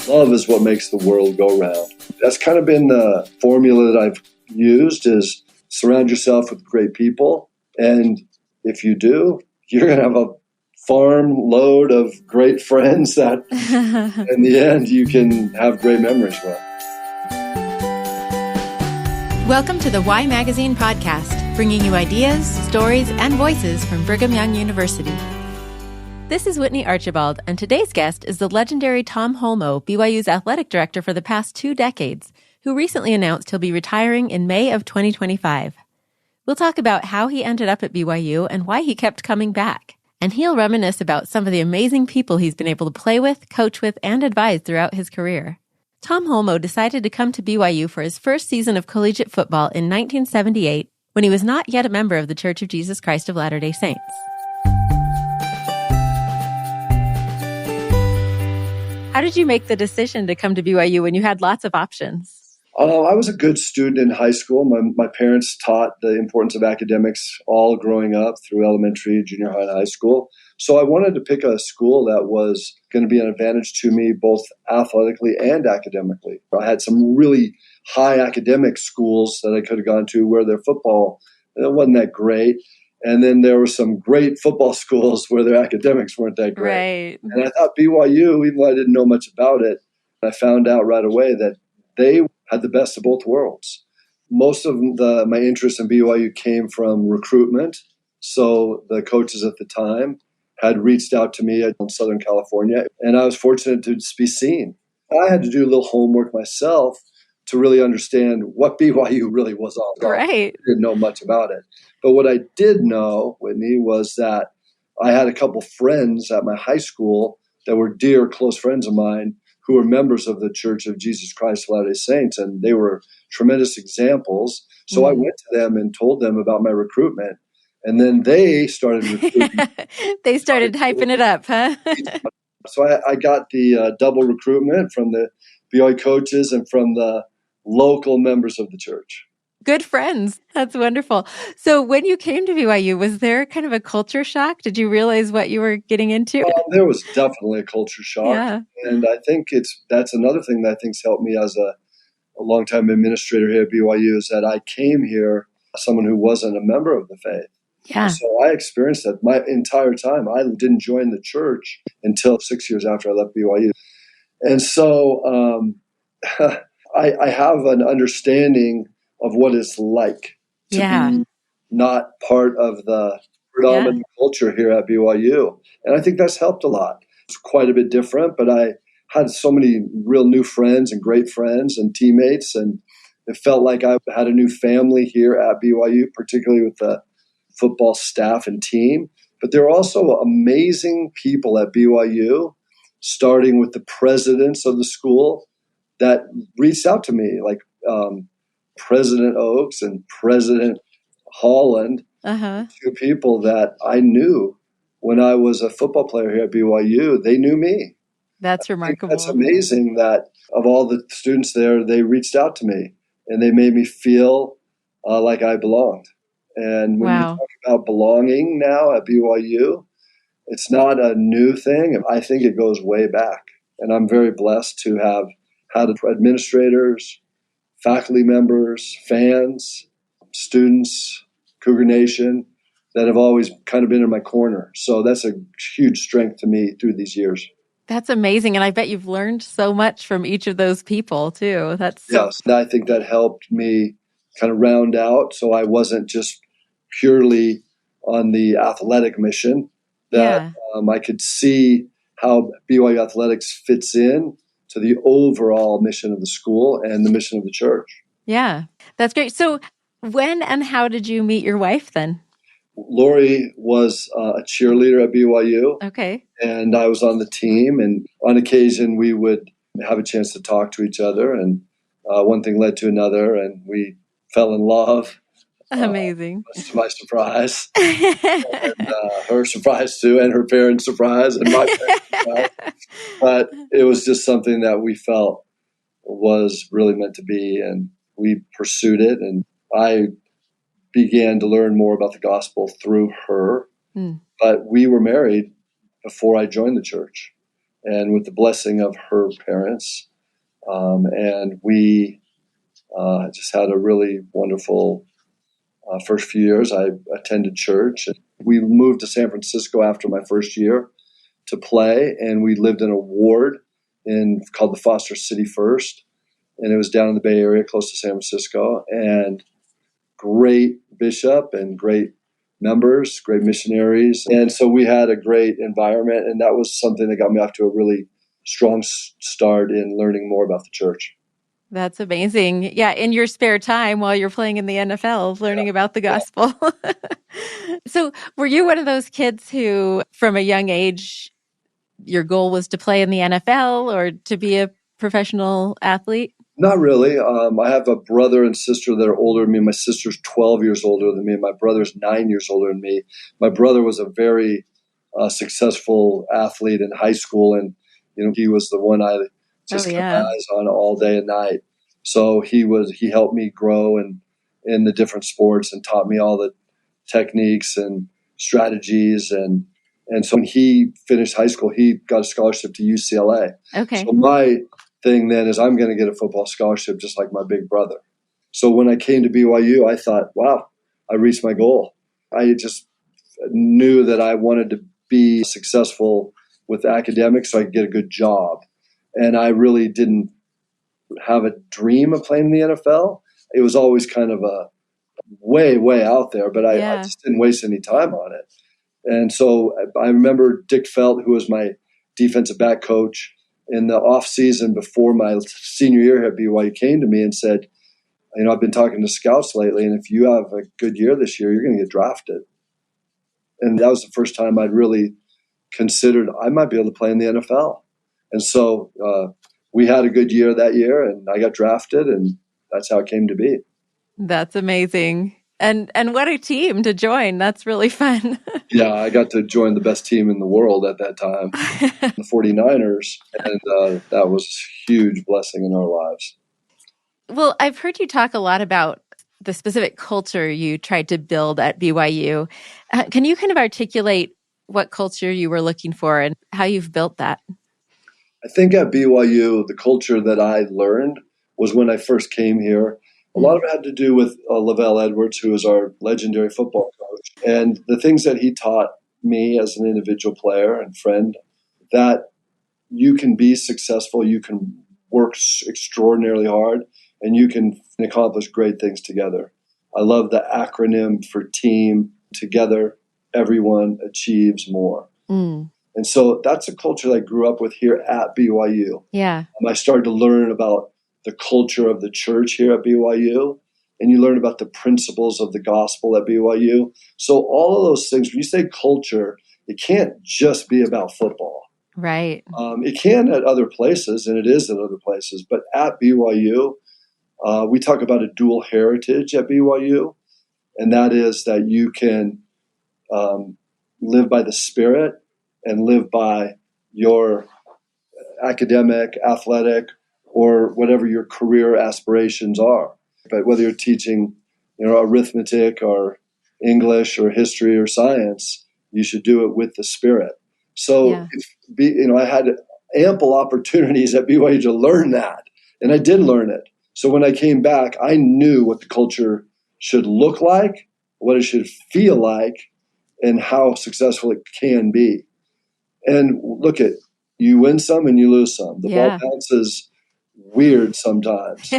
Love is what makes the world go round. That's kind of been the formula that I've used, is surround yourself with great people. And if you do, you're going to have a farm load of great friends that in the end you can have great memories with. Welcome to the Why Magazine podcast, bringing you ideas, stories, and voices from Brigham Young University. This is Whitney Archibald, and today's guest is the legendary Tom Holmoe, BYU's athletic director for the past 2 decades, who recently announced he'll be retiring in May of 2025. We'll talk about how he ended up at BYU and why he kept coming back. And he'll reminisce about some of the amazing people he's been able to play with, coach with, and advise throughout his career. Tom Holmoe decided to come to BYU for his first season of collegiate football in 1978 when he was not yet a member of the Church of Jesus Christ of Latter-day Saints. How did you make the decision to come to BYU when you had lots of options? I was a good student in high school. My parents taught the importance of academics all growing up through elementary, junior high, and high school. So I wanted to pick a school that was going to be an advantage to me both athletically and academically. I had some really high academic schools that I could have gone to where their football wasn't that great. And then there were some great football schools where their academics weren't that great. Right. And I thought BYU, even though I didn't know much about it, I found out right away that they had the best of both worlds. Most of my interest in BYU came from recruitment. So the coaches at the time had reached out to me in Southern California, and I was fortunate to be seen. I had to do a little homework myself to really understand what BYU really was all about. Right. I didn't know much about it. But what I did know, Whitney, was that I had a couple friends at my high school that were dear, close friends of mine who were members of the Church of Jesus Christ of Latter-day Saints, and they were tremendous examples. So I went to them and told them about my recruitment, and then they started recruiting. They started hyping it up, huh? So I got the double recruitment from the BYU coaches and from the local members of the church. Good friends. That's wonderful. So when you came to BYU, was there kind of a culture shock? Did you realize what you were getting into? There was definitely a culture shock. Yeah. And I think that's another thing that I think's helped me as a longtime administrator here at BYU, is that I came here as someone who wasn't a member of the faith. Yeah. So I experienced that my entire time. I didn't join the church until 6 years after I left BYU. And so I have an understanding of what it's like to be not part of the predominant culture here at BYU. And I think that's helped a lot. It's quite a bit different, but I had so many real new friends and great friends and teammates, and it felt like I had a new family here at BYU, particularly with the football staff and team. But there are also amazing people at BYU, starting with the presidents of the school that reached out to me, like President Oaks and President Holland, 2 people that I knew when I was a football player here at BYU. They knew me. That's remarkable. That's amazing that of all the students there, they reached out to me and they made me feel like I belonged. And when you talk about belonging now at BYU, it's not a new thing. I think it goes way back. And I'm very blessed to have had administrators, faculty members, fans, students, Cougar Nation, that have always kind of been in my corner. So that's a huge strength to me through these years. That's amazing. And I bet you've learned so much from each of those people too. Yes. I think that helped me kind of round out. So I wasn't just purely on the athletic mission, that I could see how BYU athletics fits in to the overall mission of the school and the mission of the church. Yeah, that's great. So when and how did you meet your wife then? Lori was a cheerleader at BYU. Okay. And I was on the team. And on occasion, we would have a chance to talk to each other. And one thing led to another, and we fell in love. Amazing. To my surprise. And her surprise, too, and her parents' surprise, and my parents' surprise. But it was just something that we felt was really meant to be, and we pursued it. And I began to learn more about the gospel through her. But we were married before I joined the church. and with the blessing of her parents. And we just had a really wonderful first few years. I attended church. We moved to San Francisco after my first year to play, and we lived in a ward called the Foster City First, and it was down in the Bay Area, close to San Francisco. And great bishop and great members, great missionaries, and so we had a great environment, and that was something that got me off to a really strong start in learning more about the church. That's amazing. Yeah, in your spare time while you're playing in the NFL, learning about the gospel. So were you one of those kids who, from a young age, your goal was to play in the NFL or to be a professional athlete? Not really. I have a brother and sister that are older than me. My sister's 12 years older than me. My brother's 9 years older than me. My brother was a very successful athlete in high school, and he was the one I just kept my eyes on all day and night. So he helped me grow in the different sports and taught me all the techniques and strategies. And so when he finished high school, he got a scholarship to UCLA. Okay. So my thing then is I'm going to get a football scholarship just like my big brother. So when I came to BYU, I thought, wow, I reached my goal. I just knew that I wanted to be successful with academics so I could get a good job. And I really didn't have a dream of playing in the NFL. It was always kind of a way, way out there, but I just didn't waste any time on it. And so I remember Dick Felt, who was my defensive back coach, in the off season before my senior year at BYU, came to me and said, I've been talking to scouts lately, and if you have a good year this year, you're going to get drafted. And that was the first time I'd really considered I might be able to play in the NFL. And so we had a good year that year, and I got drafted, and that's how it came to be. That's amazing. And what a team to join. That's really fun. Yeah, I got to join the best team in the world at that time, the 49ers, and that was a huge blessing in our lives. Well, I've heard you talk a lot about the specific culture you tried to build at BYU. Can you kind of articulate what culture you were looking for and how you've built that? I think at BYU, the culture that I learned was when I first came here. A lot of it had to do with Lavelle Edwards, who is our legendary football coach. And the things that he taught me as an individual player and friend, that you can be successful, you can work extraordinarily hard, and you can accomplish great things together. I love the acronym for team. Together, everyone achieves more. And so that's a culture that I grew up with here at BYU. Yeah. I started to learn about the culture of the church here at BYU, and you learn about the principles of the gospel at BYU. So all of those things, when you say culture, it can't just be about football. Right. It can at other places, and it is at other places. But at BYU, we talk about a dual heritage at BYU, and that is that you can live by the Spirit and live by your academic, athletic, or whatever your career aspirations are. But whether you're teaching, arithmetic or English or history or science, you should do it with the Spirit. So, I had ample opportunities at BYU to learn that, and I did learn it. So when I came back, I knew what the culture should look like, what it should feel like, and how successful it can be. And look at, you win some and you lose some. The ball bounces weird sometimes.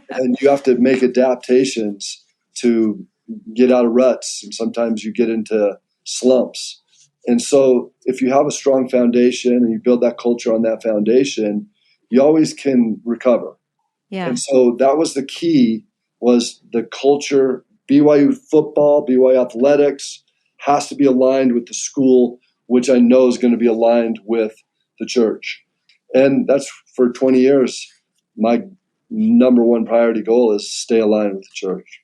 And you have to make adaptations to get out of ruts. And sometimes you get into slumps. And so if you have a strong foundation and you build that culture on that foundation, you always can recover. Yeah. And so that was the key, was the culture. BYU football, BYU athletics has to be aligned with the school, which I know is going to be aligned with the church. And that's, for 20 years, my number one priority goal is stay aligned with the church.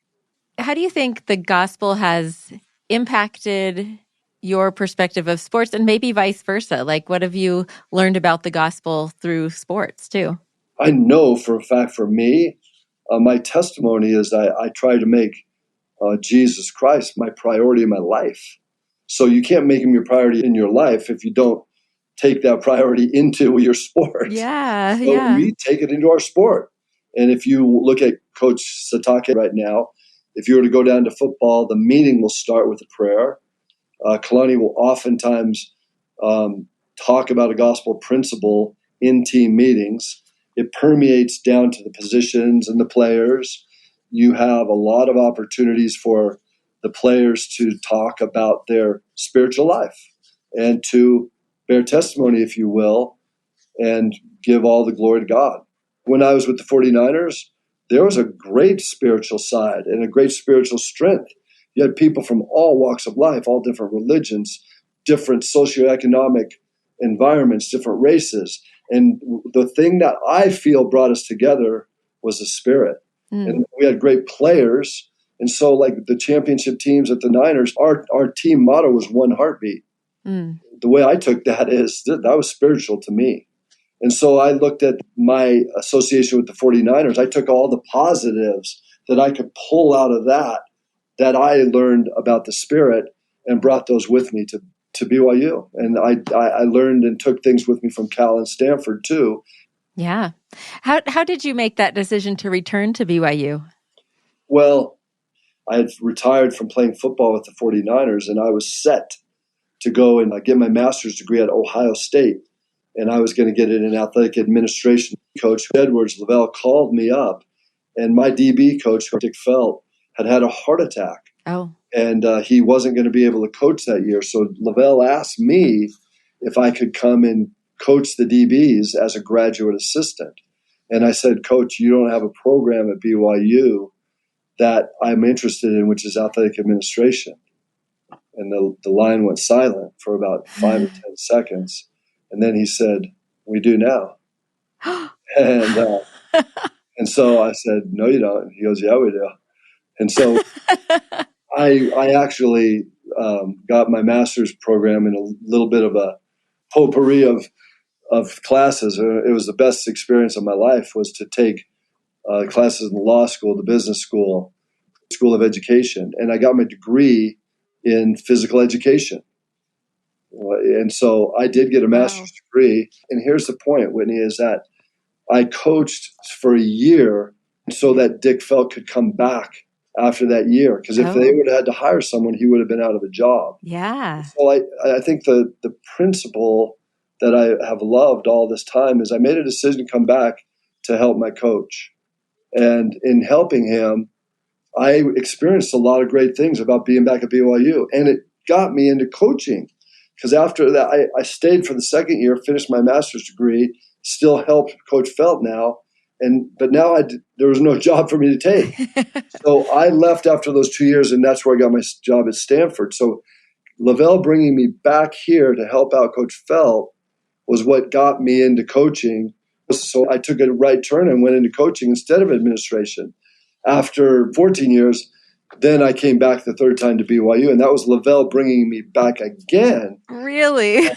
How do you think the gospel has impacted your perspective of sports, and maybe vice versa? Like, what have you learned about the gospel through sports too? I know for a fact, for me, my testimony is I try to make Jesus Christ my priority in my life. So you can't make him your priority in your life if you don't take that priority into your sport. Yeah, So yeah. we take it into our sport. And if you look at Coach Satake right now, if you were to go down to football, the meeting will start with a prayer. Kalani will oftentimes talk about a gospel principle in team meetings. It permeates down to the positions and the players. You have a lot of opportunities for the players to talk about their spiritual life and to bear testimony, if you will, and give all the glory to God. When I was with the 49ers, there was a great spiritual side and a great spiritual strength. You had people from all walks of life, all different religions, different socioeconomic environments, different races. And the thing that I feel brought us together was the Spirit. And we had great players. And so, like the championship teams at the Niners, our team motto was one heartbeat. The way I took that is that was spiritual to me. And so I looked at my association with the 49ers. I took all the positives that I could pull out of that I learned about the Spirit, and brought those with me to BYU. And I learned and took things with me from Cal and Stanford too. Yeah. How did you make that decision to return to BYU? Well, I had retired from playing football with the 49ers, and I was set to go and get my master's degree at Ohio State. And I was going to get it in athletic administration. Coach Edwards Lavelle called me up, and my DB coach, Dick Felt, had a heart attack. Oh. And he wasn't going to be able to coach that year. So Lavelle asked me if I could come and coach the DBs as a graduate assistant. And I said, Coach, you don't have a program at BYU that I'm interested in, which is athletic administration. And the line went silent for about 5 or 10 seconds. And then he said, we do now. And so I said, no, you don't. He goes, yeah, we do. And so I actually got my master's program in a little bit of a potpourri of classes. It was the best experience of my life, was to take classes in the law school, the business school, school of education. And I got my degree in physical education. And so I did get a master's degree. And here's the point, Whitney, is that I coached for a year so that Dick Felt could come back after that year. Because if they would have had to hire someone, he would have been out of a job. Yeah. So I think the principle that I have loved all this time is I made a decision to come back to help my coach. And in helping him, I experienced a lot of great things about being back at BYU. And it got me into coaching. Because after that, I stayed for the second year, finished my master's degree, still helped Coach Felt now. But now there was no job for me to take. So I left after those 2 years, and that's where I got my job at Stanford. So Lavelle bringing me back here to help out Coach Felt was what got me into coaching. So I took a right turn and went into coaching instead of administration. After 14 years, then I came back the third time to BYU, and that was Lavelle bringing me back again. Really?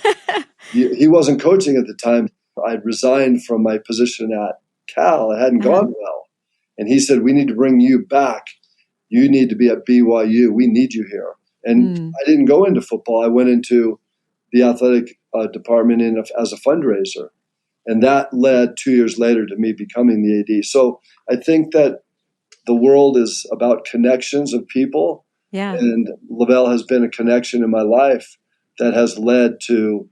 He wasn't coaching at the time. I'd resigned from my position at Cal. It hadn't gone well. And he said, we need to bring you back. You need to be at BYU. We need you here. And I didn't go into football. I went into the athletic department as a fundraiser. And that led 2 years later to me becoming the AD. So I think that the world is about connections of people. Yeah. And Lavelle has been a connection in my life that has led to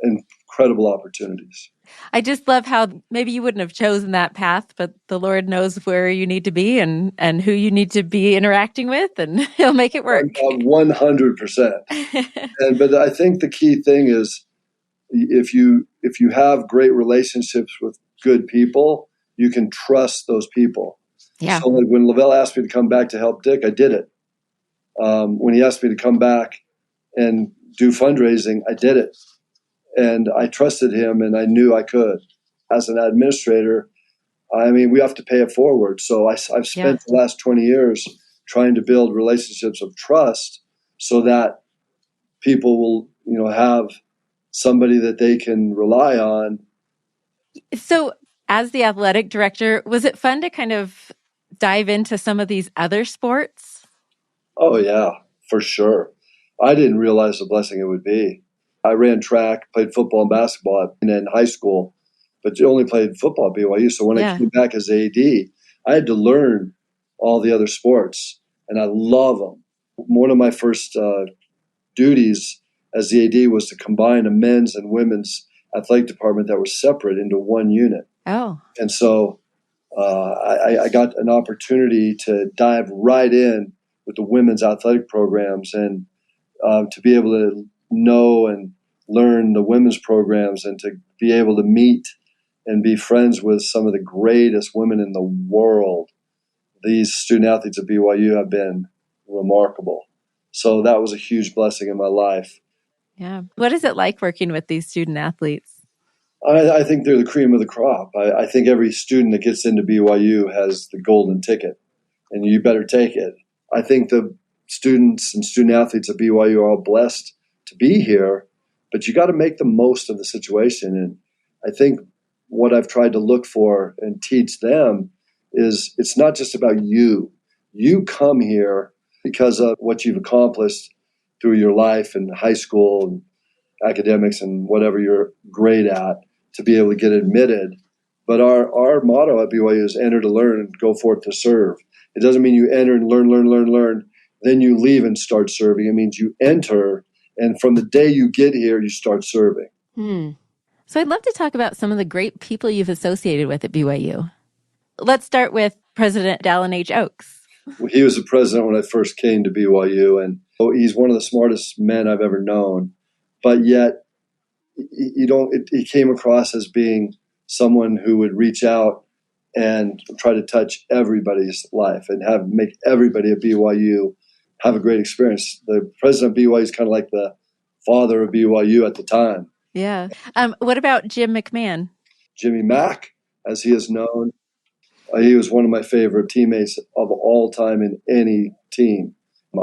incredible opportunities. I just love how maybe you wouldn't have chosen that path, but the Lord knows where you need to be and who you need to be interacting with, and He'll make it work. 100%. But I think the key thing is if you have great relationships with good people, you can trust those people. Yeah. So like when Lavelle asked me to come back to help Dick, I did it. When he asked me to come back and do fundraising, I did it. And I trusted him, and I knew I could. As an administrator, I mean, we have to pay it forward. So I've spent the last 20 years trying to build relationships of trust so that people will, have somebody that they can rely on. So as the athletic director, was it fun to kind of dive into some of these other sports? Oh, yeah, for sure. I didn't realize the blessing it would be. I ran track, played football and basketball in high school, but you only played football at BYU. So when I came back as AD, I had to learn all the other sports, and I love them. One of my first duties as the AD was to combine a men's and women's athletic department that were separate into one unit. Oh. And so I got an opportunity to dive right in with the women's athletic programs and to be able to know and learn the women's programs and to be able to meet and be friends with some of the greatest women in the world. These student athletes at BYU have been remarkable. So that was a huge blessing in my life. Yeah. What is it like working with these student athletes? I think they're the cream of the crop. I think every student that gets into BYU has the golden ticket, and you better take it. I think the students and student athletes at BYU are all blessed to be here, but you got to make the most of the situation. And I think what I've tried to look for and teach them is it's not just about you. You come here because of what you've accomplished through your life in high school and academics and whatever you're great at to be able to get admitted. But our motto at BYU is enter to learn and go forth to serve. It doesn't mean you enter and learn, then you leave and start serving. It means you enter, and from the day you get here, you start serving. So I'd love to talk about some of the great people you've associated with at BYU. Let's start with President Dallin H. Oaks. He was the president when I first came to BYU, and he's one of the smartest men I've ever known. But yet, he came across as being someone who would reach out and try to touch everybody's life and make everybody at BYU have a great experience. The president of BYU is kind of like the father of BYU at the time. Yeah. What about Jim McMahon? Jimmy Mack, as he is known. He was one of my favorite teammates of all time in any team.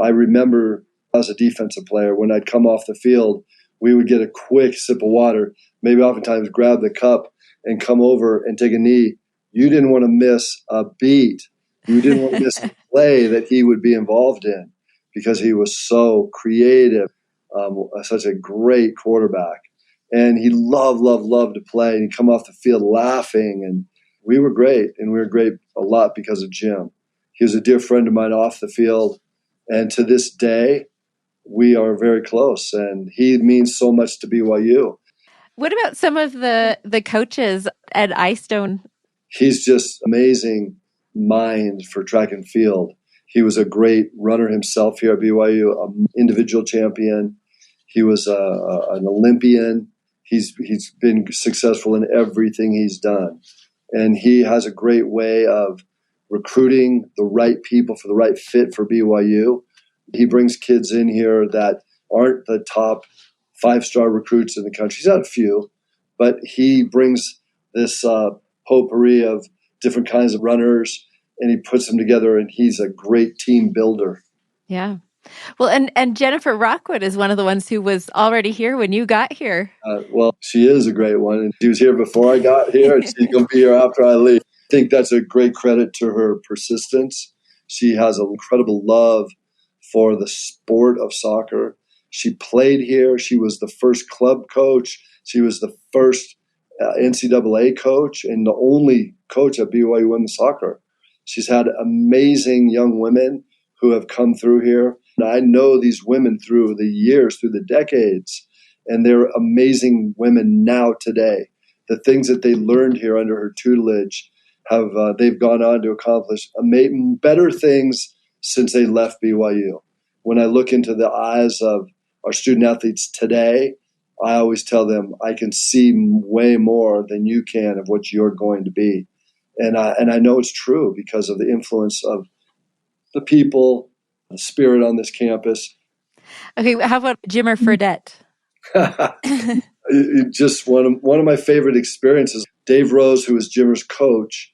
I remember as a defensive player, when I'd come off the field, we would get a quick sip of water, maybe oftentimes grab the cup and come over and take a knee. You didn't want to miss a beat. You didn't want to miss a play that he would be involved in because he was so creative, such a great quarterback. And he loved to play. And he'd come off the field laughing. And we were great. And we were great a lot because of Jim. He was a dear friend of mine off the field. And to this day, we are very close. And he means so much to BYU. What about some of the coaches at iStone? He's just amazing mind for track and field. He was a great runner himself here at BYU, an individual champion. He was an Olympian. He's been successful in everything he's done. And he has a great way of recruiting the right people for the right fit for BYU. He brings kids in here that aren't the top 5-star recruits in the country. He's had a few, but he brings this potpourri of different kinds of runners, and he puts them together, and he's a great team builder. Yeah. Well, and Jennifer Rockwood is one of the ones who was already here when you got here. Well, she is a great one, and she was here before I got here, and she's going to be here after I leave. I think that's a great credit to her persistence. She has an incredible love for the sport of soccer. She played here. She was the first club coach. She was the first NCAA coach and the only coach at BYU women's soccer. She's had amazing young women who have come through here. And I know these women through the years, through the decades, and they're amazing women now today. The things that they learned here under her tutelage they've gone on to accomplish better things since they left BYU. When I look into the eyes of our student athletes today, I always tell them I can see way more than you can of what you're going to be. And I know it's true because of the influence of the people, the spirit on this campus. Okay, how about Jimmer Fredette? Just one of my favorite experiences. Dave Rose, who was Jimmer's coach,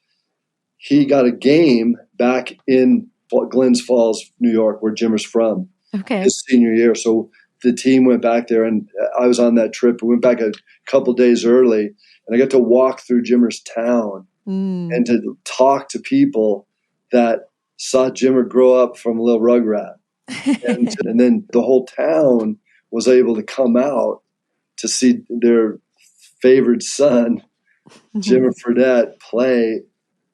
he got a game back in Glens Falls, New York, where Jimmer's from. Okay. His senior year. So the team went back there, and I was on that trip. We went back a couple days early, and I got to walk through Jimmer's town and to talk to people that saw Jimmer grow up from a little rugrat. And then the whole town was able to come out to see their favored son, Jimmer Fredette, play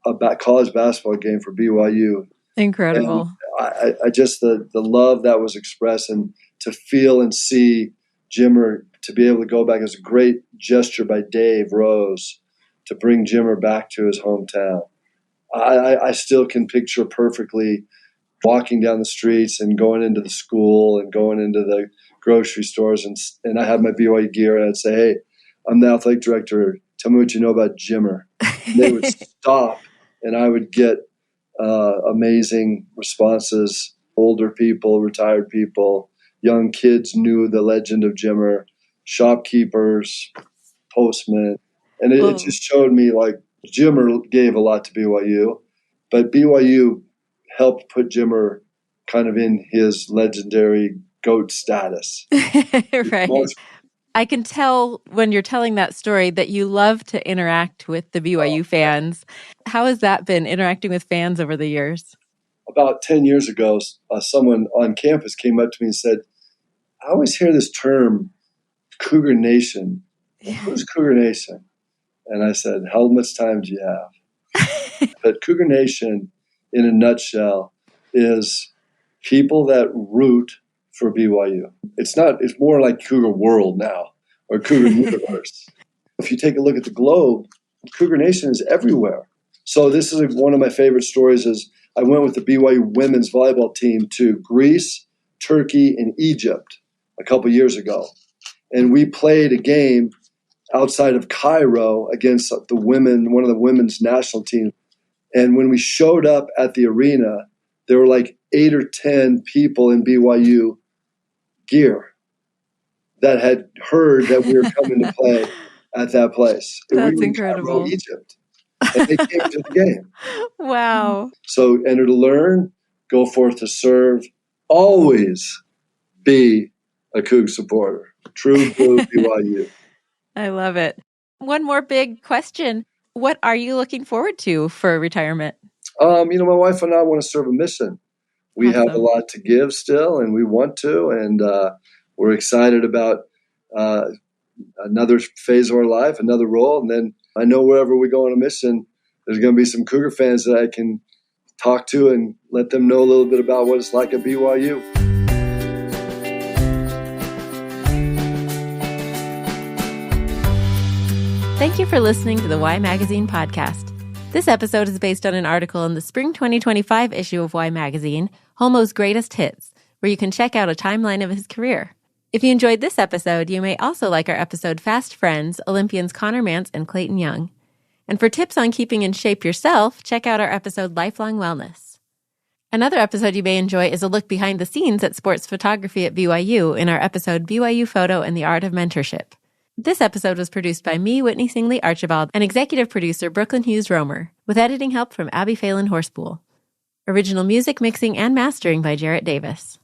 a college basketball game for BYU. Incredible. And I just, the love that was expressed, and to feel and see Jimmer, to be able to go back, is a great gesture by Dave Rose to bring Jimmer back to his hometown. I still can picture perfectly walking down the streets and going into the school and going into the grocery stores, and I had my BYU gear, and I'd say, "Hey, I'm the athletic director. Tell me what you know about Jimmer." And they would stop, and I would get amazing responses. Older people, retired people, young kids knew the legend of Jimmer, shopkeepers, postmen. And it just showed me, like, Jimmer gave a lot to BYU, but BYU helped put Jimmer kind of in his legendary GOAT status. Right. I can tell when you're telling that story that you love to interact with the BYU fans. How has that been, interacting with fans over the years? About 10 years ago, someone on campus came up to me and said, "I always hear this term, Cougar Nation. Who's Cougar Nation?" And I said, "How much time do you have?" But Cougar Nation, in a nutshell, is people that root for BYU. It's more like Cougar World now, or Cougar Universe. If you take a look at the globe, Cougar Nation is everywhere. So this is one of my favorite stories. Is I went with the BYU women's volleyball team to Greece, Turkey, and Egypt a couple years ago. And we played a game outside of Cairo against one of the women's national teams. And when we showed up at the arena, there were like 8 or 10 people in BYU gear that had heard that we were coming to play at that place. That's incredible. Cairo, Egypt. And they came to the game. Wow. So enter to learn, go forth to serve, always be a Coug supporter. True blue BYU. I love it. One more big question. What are you looking forward to for retirement? My wife and I want to serve a mission. We have a lot to give still, and we want to, and we're excited about another phase of our life, another role. And then I know wherever we go on a mission, there's going to be some Cougar fans that I can talk to and let them know a little bit about what it's like at BYU. Thank you for listening to the Y Magazine podcast. This episode is based on an article in the spring 2025 issue of Y Magazine, Holmoe's Greatest Hits, where you can check out a timeline of his career. If you enjoyed this episode, you may also like our episode Fast Friends, Olympians Connor Mantz and Clayton Young. And for tips on keeping in shape yourself, check out our episode Lifelong Wellness. Another episode you may enjoy is a look behind the scenes at sports photography at BYU in our episode BYU Photo and the Art of Mentorship. This episode was produced by me, Whitney Singley Archibald, and executive producer Brooklyn Hughes Romer, with editing help from Abby Phelan Horspool. Original music mixing and mastering by Jarrett Davis.